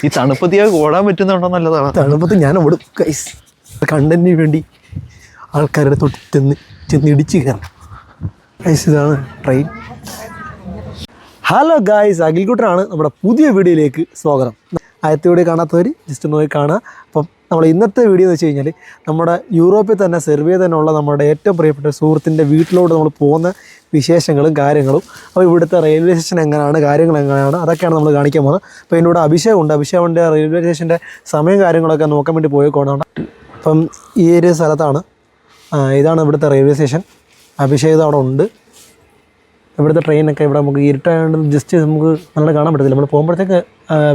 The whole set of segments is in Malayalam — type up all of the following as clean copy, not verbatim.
ഈ തണുപ്പത്തിയാ ഓടാൻ പറ്റുന്നുണ്ടോ നല്ലതാണ്. തണുപ്പത്ത് ഞാൻ ഓടും ഗൈസ്. കണ്ടന്റിന് വേണ്ടി ആൾക്കാരുടെ തൊട്ട് ചെന്ന് ഇടിച്ച് കയറണം ഗൈസ്. ഇതാണ് ട്രെയിൻ. Hello guys, അഖിൽക്കുട്ടനാണ്. നമ്മുടെ പുതിയ വീഡിയോയിലേക്ക് സ്വാഗതം. ആദ്യത്തെ വീഡിയോ കാണാത്തവർ ജസ്റ്റ് നോക്കി കാണുക. അപ്പം നമ്മൾ ഇന്നത്തെ വീഡിയോ എന്ന് വെച്ച് കഴിഞ്ഞാൽ നമ്മുടെ യൂറോപ്പിൽ തന്നെ സെർബിയ തന്നെ ഉള്ള നമ്മുടെ ഏറ്റവും പ്രിയപ്പെട്ട സുഹൃത്തിൻ്റെ വീട്ടിലോട്ട് നമ്മൾ പോകുന്ന വിശേഷങ്ങളും കാര്യങ്ങളും, അപ്പോൾ ഇവിടുത്തെ റെയിൽവേ സ്റ്റേഷൻ എങ്ങനെയാണ്, കാര്യങ്ങൾ എങ്ങനെയാണ്, അതൊക്കെയാണ് നമ്മൾ കാണിക്കാൻ പോകുന്നത്. അപ്പോൾ എന്നോട് അഭിഷേകമുണ്ട്. അഭിഷേകൻ്റെ റെയിൽവേ സ്റ്റേഷൻ്റെ സമയം കാര്യങ്ങളൊക്കെ നോക്കാൻ വേണ്ടി പോയിക്കോണം. അപ്പം ഈ ഒരു സ്ഥലത്താണ്, ഇതാണ് ഇവിടുത്തെ റെയിൽവേ സ്റ്റേഷൻ. അഭിഷേക് അവിടെ ഉണ്ട്. ഇവിടുത്തെ ട്രെയിനൊക്കെ ഇവിടെ നമുക്ക് ഇരുട്ടായതുകൊണ്ട് ജസ്റ്റ് നമുക്ക് നല്ല കാണാൻ പറ്റത്തില്ല. നമ്മൾ പോകുമ്പോഴത്തേക്ക്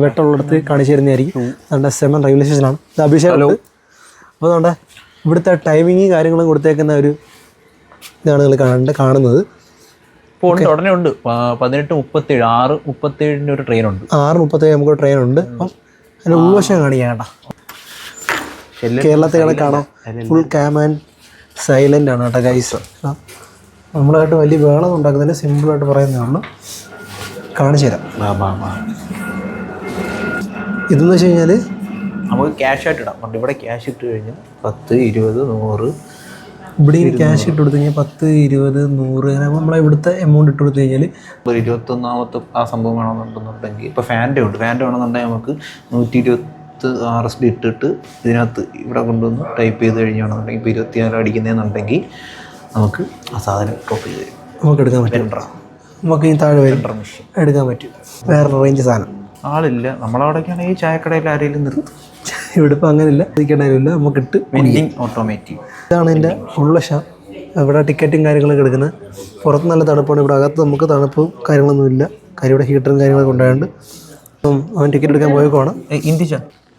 വെട്ടമുള്ളിടത്ത് കാണിച്ചു തരുന്നതായിരിക്കും. നമ്മുടെ സെമൻ റെയിൽവേ സ്റ്റേഷനാണ്. ഇത് അഭിഷേക്. അപ്പോൾ നമ്മുടെ ഇവിടുത്തെ ടൈമിങ്ങും കാര്യങ്ങളും കൊടുത്തേക്കുന്ന ഒരു ഇതാണ് നിങ്ങൾ കാണുന്നത്. ഉടനെ ഉണ്ട് 18:37, 6:37 ഒരു ട്രെയിനുണ്ട്. 6:37 നമുക്കൊരു ട്രെയിനുണ്ട്. അപ്പം അതിൻ്റെ ഉൾവശം കാണിക്കാം കേട്ടോ. കേരളത്തെ കാണാം. ഫുൾ കാം ആൻഡ് സൈലൻ്റ് ആണ് കേട്ടോ ഗൈസ്. നമ്മളായിട്ട് വലിയ വേളം ഉണ്ടാക്കുന്നില്ല, സിമ്പിളായിട്ട് പറയുന്നതാണ്. കാണിച്ചു തരാം. ഇതെന്ന് വെച്ച് കഴിഞ്ഞാൽ നമുക്ക് ക്യാഷ് ആയിട്ട് ഇടാം. ഇവിടെ ക്യാഷ് ഇട്ട് കഴിഞ്ഞാൽ 10, 20, 100. ഇവിടെ ക്യാഷ് ഇട്ട് കൊടുത്തു കഴിഞ്ഞാൽ 10, 20, 100 അങ്ങനെ നമ്മളെ ഇവിടുത്തെ എമൗണ്ട് ഇട്ട് കൊടുത്തു കഴിഞ്ഞാൽ ഒരു 21ാമത്തെ ആ സംഭവം വേണമെന്നുണ്ടെന്നുണ്ടെങ്കിൽ ഇപ്പോൾ ഫാൻ്റെ ഉണ്ട്. ഫാൻ്റെ വേണമെന്നുണ്ടെങ്കിൽ നമുക്ക് 120 RSD ഇട്ടിട്ട് ഇതിനകത്ത് ഇവിടെ കൊണ്ടുവന്ന് ടൈപ്പ് ചെയ്ത് കഴിഞ്ഞാണെന്നുണ്ടെങ്കിൽ ഇപ്പോൾ 24 അടിക്കുന്നതെന്നുണ്ടെങ്കിൽ നമുക്ക് ആ സാധനം ഡ്രോപ്പ് ചെയ്ത് തരും. നമുക്ക് എടുക്കാൻ പറ്റും. നമുക്ക് ഈ താഴെ വരും എടുക്കാൻ പറ്റും. വേറെ റേഞ്ച് സാധനം ആളില്ല. നമ്മളവിടേക്കാണെങ്കിൽ ചായക്കടയിൽ ആരെങ്കിലും നിർത്തും. ഇവിടെ ഇപ്പം അങ്ങനെയില്ല, ഇരിക്കേണ്ടതില്ല. നമുക്ക് ഇട്ട് വെൻഡിങ് ഓട്ടോമാറ്റിക്. ഇതാണ് എൻ്റെ ഉൾവശം. ഇവിടെ ടിക്കറ്റും കാര്യങ്ങളൊക്കെ എടുക്കുന്നത്. പുറത്ത് നല്ല തണുപ്പാണ്. ഇവിടെ അകത്ത് നമുക്ക് തണുപ്പും കാര്യങ്ങളൊന്നുമില്ല. കാര്യം ഇവിടെ ഹീറ്ററും കാര്യങ്ങളൊക്കെ ഉണ്ടായതുകൊണ്ട് അപ്പം അവൻ ടിക്കറ്റ് എടുക്കാൻ പോയേക്കുവാണ്. ഇന്ത്യച്ച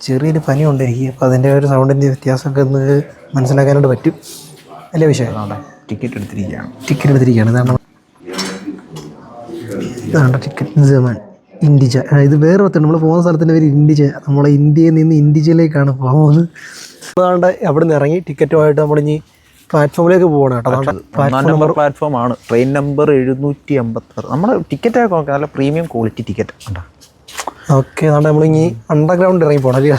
ചെറിയൊരു പനി ഉണ്ടായിരിക്കും. അപ്പോൾ അതിൻ്റെ ഒരു സൗണ്ടിൻ്റെ വ്യത്യാസമൊക്കെ ഒന്ന് മനസ്സിലാക്കാനായിട്ട് പറ്റും. വലിയ വിഷയം. ടിക്കറ്റ് എടുത്തിരിക്കുകയാണ്. ഇതാണ് ടിക്കറ്റ് ജമാൻ ഇൻഡിജ. ഇത് വേറെ ഒത്തുണ്ട്. നമ്മൾ പോകുന്ന സ്ഥലത്തിൻ്റെ പേര് ഇൻഡിജ. നമ്മളെ ഇന്ത്യയിൽ നിന്ന് ഇൻഡിജയിലേക്കാണ് പോകുന്നത്. അതാണ്ട് അവിടെ നിന്ന് ഇറങ്ങി ടിക്കറ്റുമായിട്ട് നമ്മളിനി പ്ലാറ്റ്ഫോമിലേക്ക് പോകണം കേട്ടോ. പ്ലാറ്റ്ഫോമാണ്. Train number 756. നമ്മുടെ ടിക്കറ്റ് ഒക്കെ നോക്കാം. നല്ല പ്രീമിയം ക്വാളിറ്റി ടിക്കറ്റ് ഉണ്ടോ. ഓക്കെ, അതാണ്ട് നമ്മളിനി അണ്ടർഗ്രൗണ്ട് ഇറങ്ങി പോകണം അല്ലേ.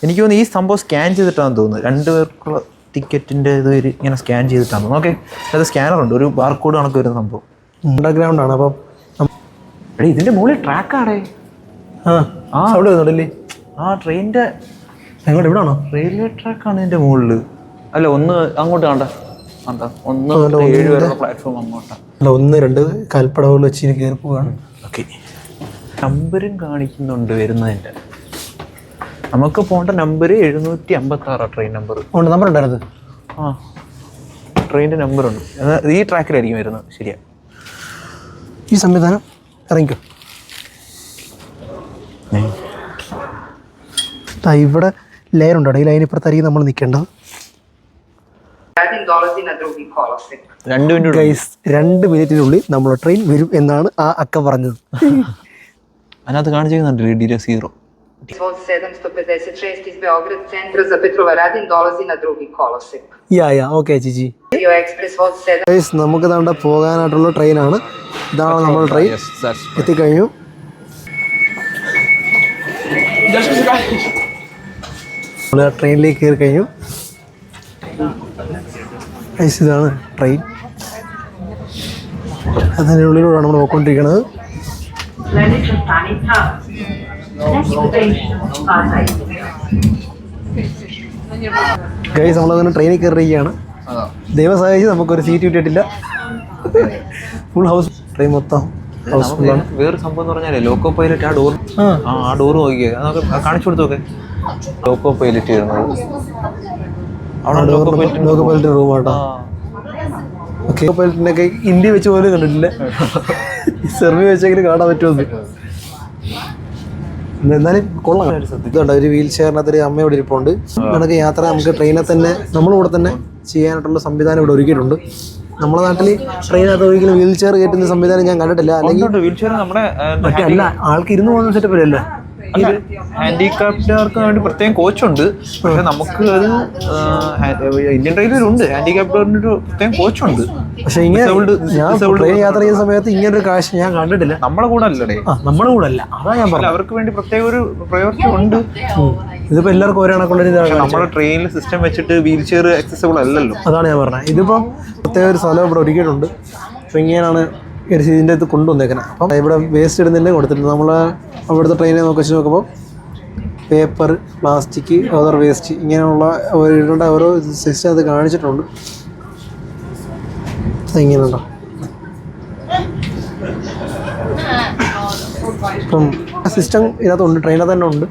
എനിക്ക് തോന്നുന്നു ഈ സംഭവം സ്കാൻ ചെയ്തിട്ടാണെന്ന് തോന്നുന്നു. 2 പേർക്കുള്ള ടിക്കറ്റിൻ്റെ ഇത് ഇങ്ങനെ സ്കാൻ ചെയ്തിട്ടാണ്. ഓക്കെ, അത് സ്കാനറുണ്ട്. ഒരു ബാർകോഡ് കണക്ക് വരുന്ന സംഭവം. അണ്ടർഗ്രൗണ്ട് ആണ്. അപ്പം ഇതിൻ്റെ മുകളിൽ ട്രാക്കാണേ. സൗണ്ട് വരുന്നുണ്ടല്ലേ. ട്രെയിനിൻ്റെ എങ്ങോട്ട് ഇവിടെ ആണോ? റെയിൽവേ ട്രാക്കാണ് ഇതിൻ്റെ മുകളിൽ. അല്ല, ഒന്ന് അങ്ങോട്ട് കണ്ട 1-7 വരെയുള്ള പ്ലാറ്റ്ഫോം അങ്ങോട്ടാണ്. അല്ല, 1-2 കൽപ്പടവുകൾ വെച്ച് കയറി പോവുകയാണ്. ഓക്കെ, നമ്പരും കാണിക്കുന്നുണ്ട് വരുന്നതിൻ്റെ. നമുക്ക് പോകേണ്ട നമ്പർ 756 ട്രെയിൻ നമ്പർ. നമ്പർ ഉണ്ടായിരുന്നത്. ട്രെയിനിൻ്റെ നമ്പറുണ്ട്. ഈ ട്രാക്കിലായിരിക്കും വരുന്നത്. ശരിയാ. ഈ സംവിധാനം ഇറങ്ങിക്കോ. ഇവിടെ ലൈൻ ഉണ്ടോ? ഈ ലൈൻ ഇപ്പുറത്തായിരിക്കും നമ്മൾ നിൽക്കേണ്ടത്. 2 മിനിറ്റിനുള്ളിൽ നമ്മുടെ ട്രെയിൻ വരും എന്നാണ് ആ അക്ക പറഞ്ഞത്. അതിനകത്ത് കാണിച്ചിരുന്നുണ്ട് DD 0. Izvod 756 iz Beograd centra za Petrovaradin dolazi na drugi kolosek. Okay ചേച്ചി. Bio Express vod 7. നമുക്ക് ഇതാണ്ട് പോകാനായിട്ടുള്ള ട്രെയിനാണ്. ഇതാണ് നമ്മുടെ ട്രെയിൻ. എത്തിക്കഴിഞ്ഞു. നമ്മൾ ട്രെയിനിലേക്ക് കയറി കഴിഞ്ഞു. ഇതാണ് ട്രെയിൻ. അതിൻ്റെ ഉള്ളിലൂടെയാണ് നമ്മൾ പോയിക്കൊണ്ടിരിക്കുന്നത്. ഗൈസ്, നമ്മളങ്ങനെ ട്രെയിനിൽ കയറിയിരിക്കുകയാണ്. ദൈവം സഹായിച്ച് നമുക്കൊരു സീറ്റ് കിട്ടിയിട്ടില്ല. Full house. ട്രെയിൻ മൊത്തം ഹൗസ്ഫുള്ളാണ്. വേറെ സംഭവം എന്ന് പറഞ്ഞാൽ ലോക്കോ പൈലറ്റ് ആ ഡോർ നോക്കിയേ. അതൊക്കെ കാണിച്ചു കൊടുത്തൊക്കെ. ലോക്കോ പൈലറ്റ് ലോക്കോ പൈലറ്റ് റൂമാട്ടോ. ഓക്കെ, പൈലറ്റിനൊക്കെ ഇന്ത്യ വെച്ച് പോലും കണ്ടിട്ടില്ല. സെർബിയ വെച്ചെങ്കിലും കാണാൻ പറ്റുമെന്ന്. എന്നാലും കൊള്ളാം. ഇതുണ്ട്, ഒരു വീൽ ചെയറിനകത്തൊരു അമ്മ ഇവിടെ ഇരിപ്പുണ്ട്. കണക്ക് യാത്ര നമുക്ക് ട്രെയിനിൽ തന്നെ നമ്മളിവിടെ തന്നെ ചെയ്യാനായിട്ടുള്ള സംവിധാനം ഇവിടെ ഒരുക്കിയിട്ടുണ്ട്. നമ്മുടെ നാട്ടിൽ ട്രെയിനകത്ത് ഒരിക്കലും വീൽ ചെയർ കയറ്റുന്ന സംവിധാനം ഞാൻ കണ്ടിട്ടില്ല. അല്ലെങ്കിൽ വീൽ ചെയർ നമ്മുടെ അല്ല, ആൾക്ക് ഇരുന്ന് പോകുന്ന സെറ്റപ്പ് അല്ലേ. ഹാൻഡിക്യാപ്റ്റുകാർക്ക് വേണ്ടി പ്രത്യേകം കോച്ചുണ്ട്. പക്ഷെ നമുക്ക് അത് ഇന്ത്യൻ റെയിൽവേയിലുണ്ട് ഹാൻഡിക്യാപ്റ്റുകാരുടെ ഒരു പ്രത്യേകം കോച്ചുണ്ട്. പക്ഷെ ഇങ്ങനെ ഞാൻ ട്രെയിൻ യാത്ര ചെയ്യുന്ന സമയത്ത് ഇങ്ങനൊരു കാഴ്ച ഞാൻ കണ്ടിട്ടില്ല. നമ്മളെ കൂടെ അല്ലടേ, നമ്മുടെ കൂടെ അല്ല, അതാ ഞാൻ പറഞ്ഞത്. അവർക്ക് വേണ്ടി പ്രത്യേക ഒരു പ്രയോറിറ്റി ഉണ്ട്. ഇതിപ്പോ എല്ലാവർക്കും ഒരേ കണക്കുള്ള ഇതാണ്. നമ്മുടെ ട്രെയിനിൽ സിസ്റ്റം വെച്ചിട്ട് വീൽ ചെയർ ആക്സസിബിൾ അല്ലല്ലോ. അതാണ് ഞാൻ പറഞ്ഞത്. ഇതിപ്പം പ്രത്യേക ഒരു സ്ഥലം ഇവിടെ ഒരുക്കിയിട്ടുണ്ട്. അപ്പോൾ ഇങ്ങനെയാണ് ഇതിൻ്റെ അടുത്ത് കൊണ്ടുവന്നേക്കുന്നത്. അപ്പം ഇവിടെ വേസ്റ്റ് ഇടുന്നതിൻ്റെ കൊടുത്തിട്ടുണ്ട്. നമ്മൾ അവിടുത്തെ ട്രെയിനെ വെച്ച് നോക്കുമ്പോൾ പേപ്പർ, പ്ലാസ്റ്റിക്, അതർ വേസ്റ്റ് ഇങ്ങനെയുള്ള ഇടേണ്ട ഓരോ സിസ്റ്റം അത് കാണിച്ചിട്ടുണ്ട്. ഇങ്ങനെയുണ്ടോ? അപ്പം സിസ്റ്റം ഇതിനകത്തുണ്ട്, ട്രെയിനിൽ തന്നെ ഉണ്ട്.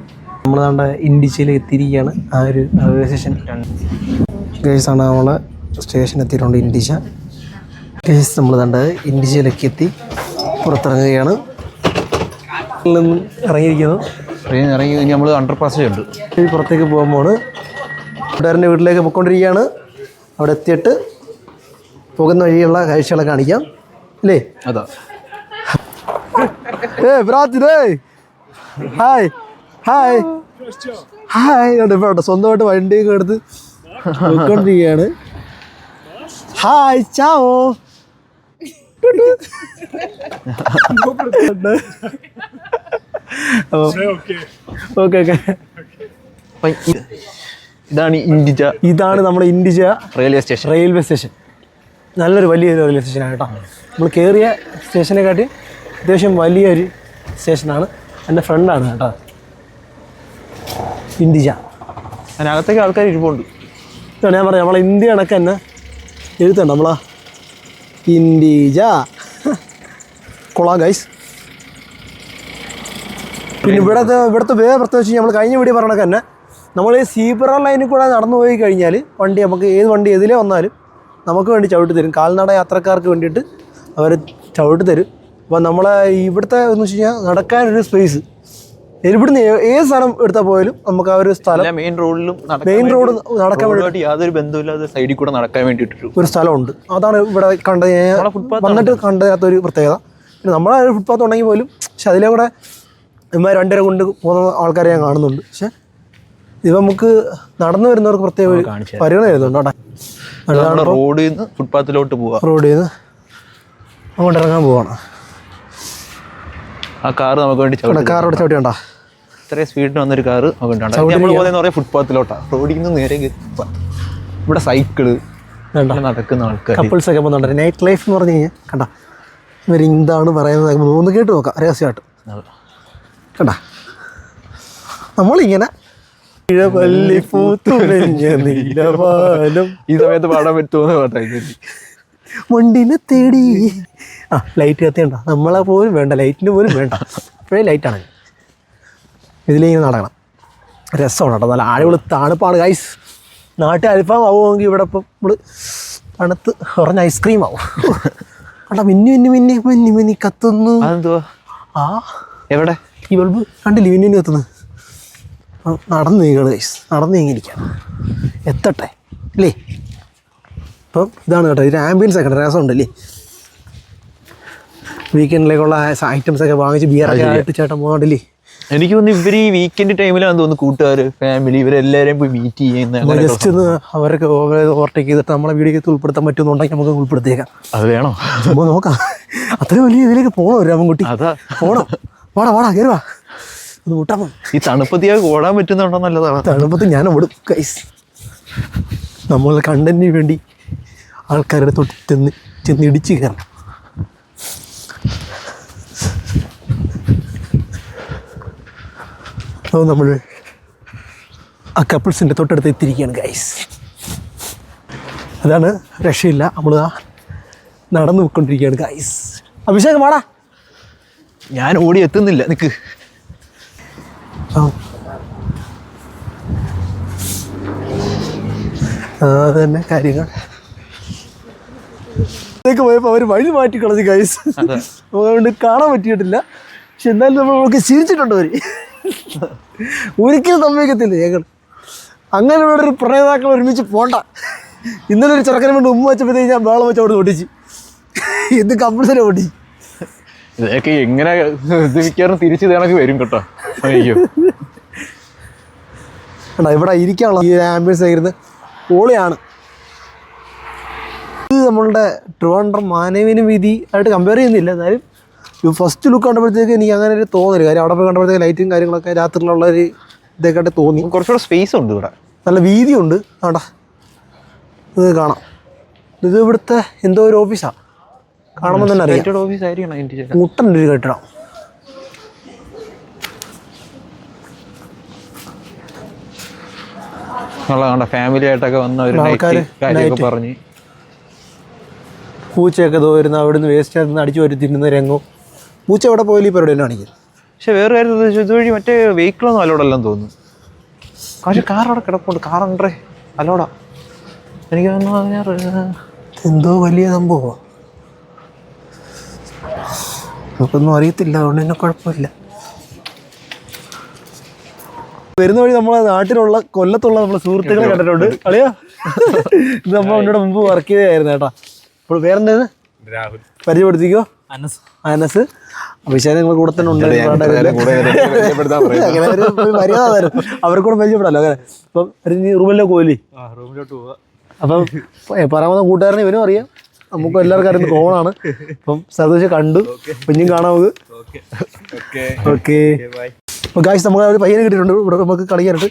നമ്മൾ കണ്ട ഇൻഡിച്ചയിൽ എത്തിയിരിക്കുകയാണ്. ആ ഒരു റെയിൽവേ സ്റ്റേഷൻ ഗേഴ്സാണ് നമ്മളെ സ്റ്റേഷൻ എത്തിയിട്ടുണ്ട്. ഇൻഡിച്ച ഗേഴ്സ് നമ്മൾ കണ്ടത് ഇൻഡിച്ചയിലേക്ക് എത്തി പുറത്തിറങ്ങുകയാണ്. ഇറങ്ങിയിരിക്കുന്നു. ട്രെയിൻ ഇറങ്ങി കഴിഞ്ഞാൽ നമ്മൾ അണ്ടർ പാസേജ് ഉണ്ട്. പുറത്തേക്ക് പോകുമ്പോൾ കൂട്ടുകാരൻ്റെ വീട്ടിലേക്ക് പോയിക്കൊണ്ടിരിക്കുകയാണ്. അവിടെ എത്തിയിട്ട് പോകുന്ന വഴിയുള്ള കാഴ്ചകളെ കാണിക്കാം അല്ലേ? അതാ ഹായ് ഹായ് ഹായ്. ഇപ്പോൾ സ്വന്തമായിട്ട് വണ്ടിയൊക്കെ എടുത്ത് പോയിക്കൊണ്ടിരിക്കുകയാണ്. ഹായ് ചാവോ. Okay okay. ഇതാണ് ഇൻഡിജ. ഇതാണ് നമ്മുടെ ഇൻഡിജ റെയിൽവേ സ്റ്റേഷൻ. നല്ലൊരു വലിയൊരു റെയിൽവേ സ്റ്റേഷനാണ് കേട്ടോ. നമ്മൾ കയറിയ സ്റ്റേഷനെക്കാട്ടി അത്യാവശ്യം വലിയൊരു സ്റ്റേഷനാണ്. എൻ്റെ ഫ്രണ്ടാണ് കേട്ടോ ഇൻഡിജ. അതിനകത്തേക്ക് ആൾക്കാർ ഇരിപ്പുണ്ട്. ഞാൻ പറയാം, നമ്മളെ ഇന്ത്യ കണക്ക് തന്നെ എഴുത്തണ്ട നമ്മളാ ഇൻഡിജ. കൊള്ളാം ഗൈസ്. പിന്നെ ഇവിടുത്തെ വേറെ പ്രത്യേകിച്ച് നമ്മൾ കഴിഞ്ഞ വീഡിയോ പറഞ്ഞ തന്നെ നമ്മൾ ഈ സീബ്ര ലൈനിൽ കൂടെ നടന്നു പോയി കഴിഞ്ഞാൽ വണ്ടി നമുക്ക് ഏത് വണ്ടി എതിലേ വന്നാലും നമുക്ക് വേണ്ടി ചവിട്ടി തരും. കാൽനട യാത്രക്കാർക്ക് വേണ്ടിയിട്ട് അവർ ചവിട്ടി തരും. അപ്പോൾ നമ്മളെ ഇവിടുത്തെ എന്ന് വെച്ച് കഴിഞ്ഞാൽ നടക്കാനൊരു സ്പേസ്, ഇവിടുന്ന് ഏത് സ്ഥലം എടുത്താൽ പോയാലും നമുക്ക് ആ ഒരു സ്ഥലം മെയിൻ റോഡ് നടക്കാൻ വേണ്ടി യാതൊരു ബന്ധമില്ലാതെ സൈഡിൽ കൂടെ നടക്കാൻ വേണ്ടിയിട്ട് ഒരു സ്ഥലമുണ്ട്. അതാണ് ഇവിടെ വന്നിട്ട് കണ്ടതിനകത്തൊരു പ്രത്യേകത. പിന്നെ നമ്മളെ ഫുട്പാത്ത് ഉണ്ടെങ്കിൽ പോലും പക്ഷെ അതിലെ കൂടെ ഇവന്മാർ രണ്ടര കൊണ്ട് പോകുന്ന ആൾക്കാരെ ഞാൻ കാണുന്നുണ്ട്. പക്ഷെ ഇത് നമുക്ക് നടന്നു വരുന്നവർക്ക് പ്രത്യേക ഒരു പരിഗണന വരുന്നുണ്ട്. റോഡിൽ നിന്ന് ഫുട്പാത്തിലോട്ട് പോവാം. റോഡിൽ നിന്ന് അങ്ങോട്ട് ഇറങ്ങാൻ പോവാണ്. ആ കാറ് നമുക്ക് വേണ്ടി കാറോട് ചവിട്ടി കണ്ടാ ഇത്രയും സ്പീഡിന് വന്നൊരു കാറ് നമുക്ക് ഫുട്പാത്തിലോട്ടാ. റോഡിൽ നിന്ന് നേരെ ഇവിടെ സൈക്കിള് നടക്കുന്ന ആൾക്കാർ, കപ്പിൾസ് ഒക്കെ പോകുന്നുണ്ട്. നൈറ്റ് ലൈഫ് എന്ന് പറഞ്ഞു കഴിഞ്ഞാൽ കണ്ട ഇവർ എന്താണ് പറയുന്നത് ഒന്ന് കേട്ട് നോക്കാം രഹസ്യമായിട്ട്. കണ്ട നമ്മളിങ്ങനെ ഈ സമയത്ത് പാടാൻ പറ്റുമെന്ന് പാട്ടായിരുന്നു. വണ്ടിനെ തേടി ലൈറ്റ് കത്തിയണ്ട, നമ്മളെ പോലും വേണ്ട, ലൈറ്റിന് പോലും വേണ്ട, ഇപ്പോഴേ ലൈറ്റാണ്. ഇതിലിങ്ങനെ നടക്കണം. രസമാണ് കേട്ടോ. നല്ല ആളുകൾ തണുപ്പാണ് ഗൈസ്. നാട്ടിൽ അൽഫാം ആവുമെങ്കിൽ ഇവിടെ ഇപ്പം നമ്മൾ തണുത്ത് കുറഞ്ഞ ഐസ്ക്രീം ആവും. കണ്ടാ മിന്നി കത്തുന്നു. ആ എവിടെ ഈ ബൾബ് കണ്ടില്ല മിന്നി കത്തുന്നത്. നടന്നു നീങ്ങണം ഗൈസ്, നടന്നു നീങ്ങിയിരിക്കാം, എത്തട്ടെ അല്ലേ. അപ്പം ഇതാണ് കേട്ടോ ഇതിന് ആംബിയൻസ് ഒക്കെ രസമുണ്ടല്ലേ. വീക്കെൻഡിലേക്കുള്ള ഐറ്റംസൊക്കെ വാങ്ങിച്ച് ബിയറൊക്കെ ആയിട്ട് ചേട്ടൻ പോകുന്നുണ്ടല്ലേ. എനിക്ക് തോന്നുന്നു ഇവർ ഈ വീക്കെൻഡ് ടൈമിലാണെന്ന് തോന്നുന്നു കൂട്ടുകാർ ഫാമിലി ഇവരെല്ലാവരെയും പോയി മീറ്റ് ചെയ്യുന്ന. ജസ്റ്റ് ഒന്ന് അവരൊക്കെ ഓവർടേക്ക് ചെയ്തിട്ട് നമ്മളെ വീഡിയോക്ക് ഉൾപ്പെടുത്താൻ പറ്റുമെന്നുണ്ടെങ്കിൽ നമുക്ക് ഉൾപ്പെടുത്തിയേക്കാം. അത് വേണോ നമുക്ക് നോക്കാം. അത്രയും വലിയ ഇതിലേക്ക് പോകണോ രാമൻകുട്ടി? അതാ പോകണം. വാടാ കയറുവാ ഒന്ന് കൂട്ടാ. ഈ തണുപ്പത്തിയാൽ ഓടാൻ പറ്റുന്നുണ്ടോ നല്ലതാണ്. തണുപ്പത്ത് ഞാൻ ഓടും ഗൈസ്. നമ്മൾ കണ്ടന്റിന് വേണ്ടി ആൾക്കാരുടെ തൊട്ട് ചെന്ന് ഇടിച്ച് കയറണം. അപ്പോൾ നമ്മൾ ആ കപ്പിൾസിൻ്റെ തൊട്ടടുത്ത് എത്തിയിരിക്കുകയാണ് ഗൈസ്. അതാണ് രക്ഷയില്ല, നമ്മൾ ആ നടന്നു പോയിക്കൊണ്ടിരിക്കുകയാണ് ഗൈസ്. അഭിഷേകം വാടാ. ഞാൻ ഓടി എത്തുന്നില്ല, നിൽക്ക്. അത് തന്നെ കാര്യങ്ങൾ. പോയപ്പോൾ അവർ വഴി മാറ്റി കളഞ്ഞു ഗൈസ്. അതുകൊണ്ട് കാണാൻ പറ്റിയിട്ടില്ല. പക്ഷെ എന്നാലും നമ്മൾക്ക് ചിരിച്ചിട്ടുണ്ട് അവർ. ഒരിക്കലും സംഭവിക്കത്തില്ല ഞങ്ങൾ അങ്ങനെ. ഇവിടെ ഒരു പ്രണയതാക്കൾ ഒരുമിച്ച് പോണ്ട. ഇന്നലെ ഒരു ചെറുക്കനെ വേണ്ടി ഉമ്മ വെച്ചപ്പോഴത്തേക്ക് ഞാൻ വേളം വെച്ച് അവിടെ ഓടിച്ച് എന്ത് കമ്പിൾസിനെ ഓടിച്ച്. ഇതൊക്കെ എങ്ങനെ മിക്കവാറും തിരിച്ചു കണക്ക് വരും കേട്ടോ. അയ്യോ കണ്ടോ ഇവിടെ ഇരിക്കാനുള്ള ഈ ആംബിയൻസ് ആയിരുന്നു പൊളിയാണ്. ഇത് നമ്മളുടെ ട്രിവാൻഡ്രം മാനവിന് വീതി ആയിട്ട് കമ്പയർ ചെയ്യുന്നില്ല, എന്നാലും ഫസ്റ്റ് ലുക്ക് കണ്ടപ്പോഴത്തേക്ക് എനിക്ക് അങ്ങനെ ഒരു തോന്നല്. കാര്യം അവിടെ പോയി കണ്ടപ്പോഴത്തേക്ക് ലൈറ്റും കാര്യങ്ങളൊക്കെ രാത്രിയിലുള്ള ഒരു ഇതൊക്കെ തോന്നി. കുറച്ചുകൂടെ സ്പേസ് ഉണ്ട് ഇവിടെ, നല്ല വീതിയുണ്ട്. ആണ്ടാ ഇത് കാണാം. ഇത് ഇവിടുത്തെ എന്തോ ഒരു ഓഫീസാണ്, കാണുമ്പോൾ തന്നെ അറിയാം. ഓഫീസ് ആയിരിക്കണം. മുട്ടൻ്റെ ഒരു കെട്ടിടം. കണ്ട ഫാമിലി ആയിട്ടൊക്കെ വന്ന ഒരു കാര്യമൊക്കെ പറഞ്ഞ് പൂച്ചയൊക്കെ തോരുന്ന അവിടെ നിന്ന് വേസ്റ്റ് ആയിരുന്നു അടിച്ചു വരി തിന്നുന്ന രംഗവും. പൂച്ച എവിടെ പോയാലും ഈ പരിപാടി തന്നെ കാണിക്കും. പക്ഷെ വേറെ കാര്യം ഇതുവഴി മറ്റേ വെഹിക്കിളൊന്നും അലോഡെല്ലാം തോന്നുന്നു. പക്ഷെ കാർ അവിടെ കിടപ്പുണ്ട്, കാറുണ്ടേ അലോടാ. എനിക്ക് എന്തോ വലിയ സംഭവമാണ്, നമുക്കൊന്നും അറിയത്തില്ല, അതുകൊണ്ട് തന്നെ കുഴപ്പമില്ല. വരുന്ന വഴി നമ്മളെ നാട്ടിലുള്ള കൊല്ലത്തുള്ള നമ്മളെ സുഹൃത്തുക്കളെ കണ്ടിട്ടുണ്ട്. അളിയാ ഇത് നമ്മൾ മുന്നോട്ട് മുമ്പ് വർക്ക് ചെയ്തായിരുന്നു കേട്ടോ. അപ്പോൾ വേറെന്തായത് പരിചയപ്പെടുത്തിക്കോ? അനസ്. അഭിഷേക് നിങ്ങൾ കൂടെ തന്നെ ഉണ്ട്, അങ്ങനെ ഒരു മര്യാദ തരും അവർക്കൂടെ പരിചയപ്പെടാമല്ലോ. അങ്ങനെ അപ്പം റൂമിലേക്ക് പോയില്ലേ? അപ്പം പറയാവുന്ന കൂട്ടുകാരനെ ഇവനും അറിയാം, നമുക്ക് എല്ലാവർക്കും അറിയുന്ന കോണാണ്. അപ്പം സന്തോഷം കണ്ടു, പിന്നെയും കാണാം നമുക്ക്. ഓക്കെ അപ്പോൾ ഗായ്സ് നമുക്ക് ഒരു പയ്യനെ കിട്ടിയിട്ടുണ്ട് ഇവിടെ നമുക്ക് കളിക്കാനായിട്ട്.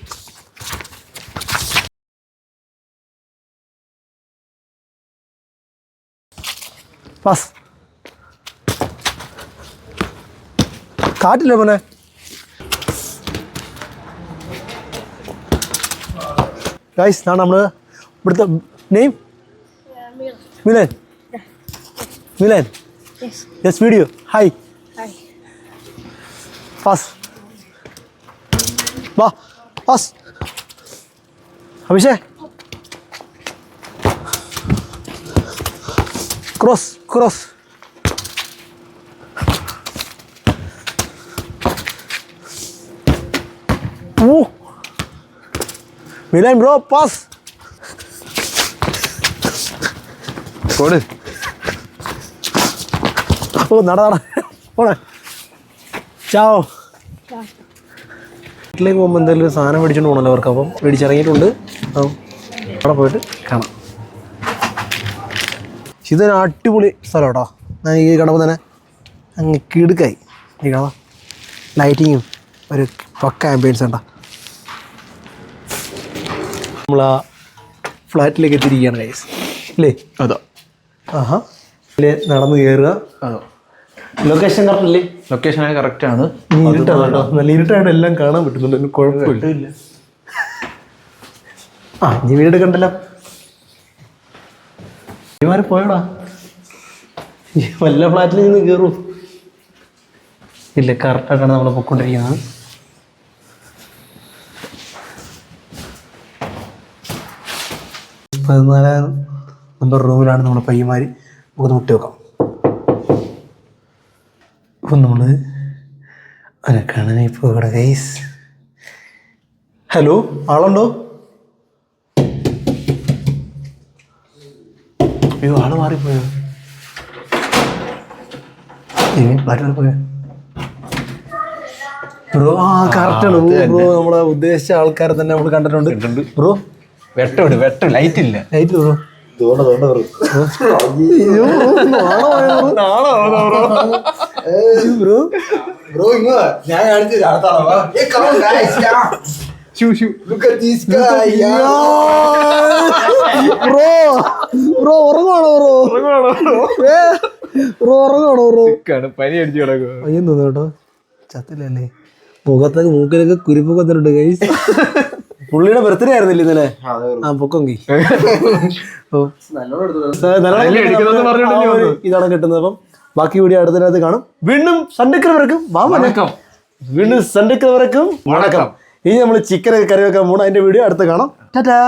പാസ് കാറ്റില്ല മോനെ. ഗായ്സ് ഇതാണ് നമ്മൾ ഇവിടുത്തെ name Milan. Milan yes video hi pass വാ pass. Abhishek cross cross. Milan bro pass. കൊടു ഓ നട നട പോണേ. ചാവോ. വീട്ടിലേക്ക് പോകുമ്പോൾ എന്തെങ്കിലും ഒരു സാധനം മേടിച്ചുകൊണ്ട് പോകണല്ലോ അവർക്ക്. അപ്പം മേടിച്ചിറങ്ങിയിട്ടുണ്ട്, അപ്പം അവിടെ പോയിട്ട് കാണാം. ഇതൊരു അടിപൊളി സ്ഥലം കേട്ടോ. ഞാൻ ഈ കിടമ്പോൾ തന്നെ അങ്ങ് കിടുക്കായി ഈ കട. ലൈറ്റിങ്ങും ഒരു പക്ക ആംബിയൻസ് ഉണ്ടോ. നമ്മൾ ആ ഫ്ലാറ്റിലേക്ക് എത്തിയിരിക്കുകയാണ് ഗൈസ് അല്ലേ? അതോ ആഹാ നടന്ന് കയറുക. അതോ ലൊക്കേഷൻ കറക്റ്റ് അല്ലേ? ലൊക്കേഷനൊക്കെ കറക്റ്റാണ്. ഇരുട്ടാണ് കേട്ടോ, നല്ല ഇരുട്ടായിട്ട് എല്ലാം കാണാൻ പറ്റുന്നുണ്ട്, കുഴപ്പമില്ല. ആ നീ വീട് കണ്ടല്ലോ, ഇമാരെ പോയടാ. വല്ല ഫ്ലാറ്റിൽ നിന്ന് കയറൂ? ഇല്ല, കറക്റ്റായിട്ടാണ് നമ്മൾ പൊയ്ക്കൊണ്ടിരിക്കുന്നത്. പതിനാലാം നമ്പർ റൂമിലാണ് നമ്മുടെ പയ്യന്മാർ. നമുക്ക് മുട്ടി വെക്കാം. അപ്പം നമ്മൾ അനക്കാണനെ ഇപ്പോൾ ഇവിടെ ഗൈസ്. ഹലോ ആളുണ്ടോ? അയ്യോ ആള് മാറിപ്പോയോ? ഫ്ലാറ്റിൽ പോയോ ബ്രോ? ആ കറക്റ്റാണ് ബ്രോ, നമ്മളെ ഉദ്ദേശിച്ച ആൾക്കാരെ തന്നെ നമ്മൾ കണ്ടിട്ടുണ്ട് ബ്രോ. വെട്ടം ലൈറ്റ് ഇല്ല. ലൈറ്റ് ബ്രോ ബ്രോ ഞാൻ കാണിച്ചു ബ്രോ ഉറങ്ങാണോ പനി അടിച്ചു കിടക്കുക. പയ്യൻ തോന്നുന്നു കേട്ടോ, ചത്തില്ലല്ലേ? മുഖത്തൊക്കെ മൂക്കിലൊക്കെ കുരിപ്പൊക്കെ തരുന്നുണ്ട് ഗൈസ്. പുള്ളിയുടെ ബർത്ത്ഡേ ആയിരുന്നില്ല ഇന്നലെ. ആ പൊക്കൊങ്കി ഇതാണ് കിട്ടുന്നത്. അപ്പം ബാക്കി വീഡിയോ അടുത്തതിനകത്ത് കാണും. വീണ്ടും സൺഡേക്ക് വീണ്ടും സൺഡേക്ക് വണക്കം. ഇനി നമ്മൾ ചിക്കനൊക്കെ കറി വെക്കാൻ പോകണം. അതിന്റെ വീഡിയോ അടുത്ത് കാണാം. ടാറ്റാ.